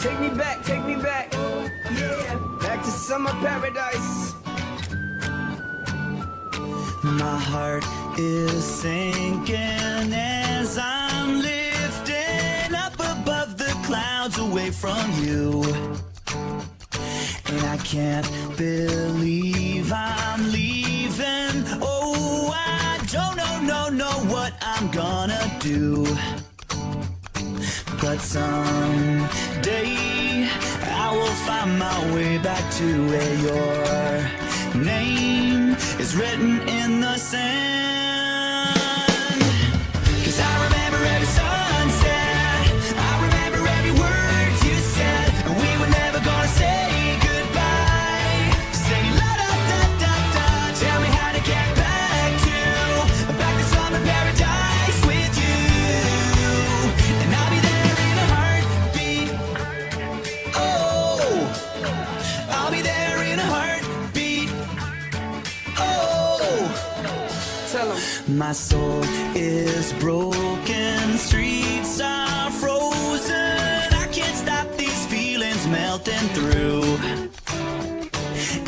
Take me back, yeah, back to summer paradise. My heart is sinking as I'm lifting up above the clouds away from you. And I can't believe I'm leaving. Oh, I don't know what I'm gonna do. But someday I will find my way back to where your name is written in the sand. 'Cause I remember every sunset, I remember every word you said, and we were never gonna say goodbye. Sing la da da da da, tell me how to get back to summer paradise with you. And I'll be there in a heartbeat. Oh, I'll be there in a heartbeat. Oh, Tell 'em. my soul is broken, streets are frozen. I can't stop these feelings melting through.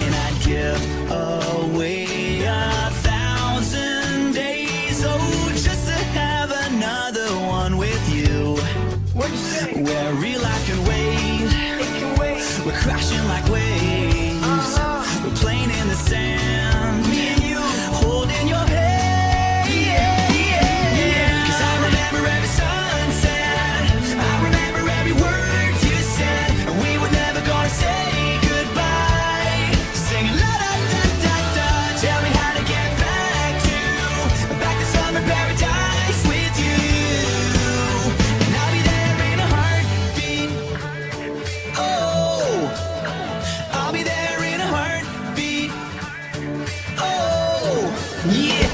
And I'd give away 1,000 days, oh, just to have another one with you. What'd you say? Where real life can wait, It can wait. we're crashing like waves. We're playing in the sand, Me and you. holding your hand. Yeah. 'Cause I remember every sunset, I remember every word you said, and we were never gonna say goodbye. Singing la da da da da, tell me how to get back to summer paradise with you. And I'll be there in a heartbeat. Oh, I'll be there in a heartbeat. Oh, Yeah,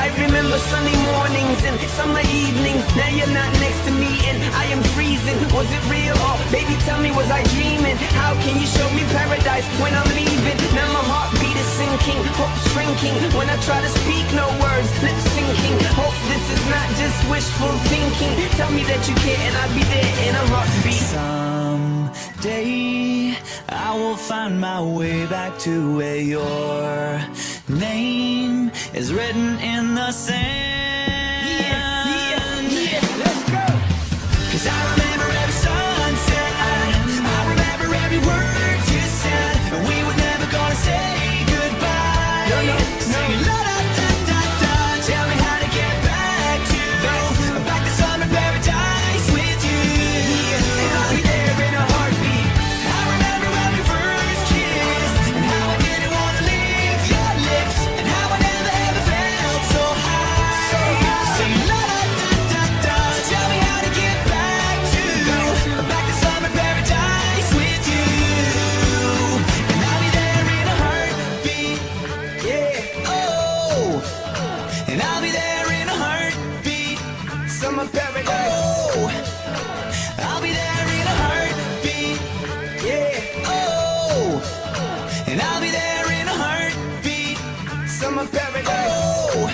I remember sunny mornings and summer evenings. Now you're not next to me and I am freezing. Was it real or baby tell me was I dreaming? How can you show me paradise when I'm leaving? Now my heartbeat is sinking, hope shrinking. When I try to speak, no words, lip syncing. Hope this is not just wishful thinking. Tell me that you care and I'll be there in a heartbeat. someday I will find my way back to where your name is written in the sand. Yeah, let's go. 'Cause I remember every sunset, I remember every word you said, and we were never gonna say goodbye. No. Singing la da da da da, tell me how to get back to summer paradise with you. And I'll be there in a heartbeat. I remember when we first kissed, and how I didn't wanna leave your lips, and how I never ever felt so high. Singing la da da da da, tell me how to get back to summer paradise with you. And I'll be there in a heartbeat. Yeah, Oh, and I'll be there in a heartbeat. summer paradise. Oh, I'll be there in a heartbeat. Yeah, Oh, and I'll be there in a heartbeat. summer paradise. Oh,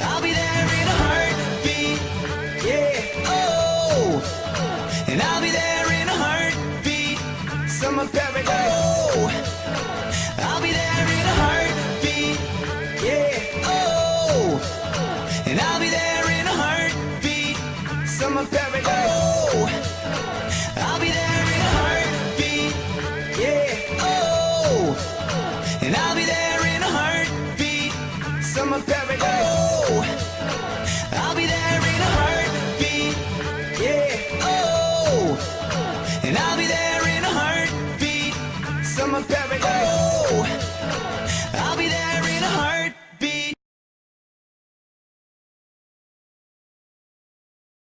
I'll be there in a heartbeat. Yeah, Oh, and I'll be there in a heartbeat. summer paradise. Oh, I'll be there in a heartbeat. Yeah, Oh, and I'll be there in a heartbeat. summer paradise. Oh, I'll be there in a heartbeat. Yeah, Oh, and I'll be there in a heartbeat. summer paradise. Oh, I'll be there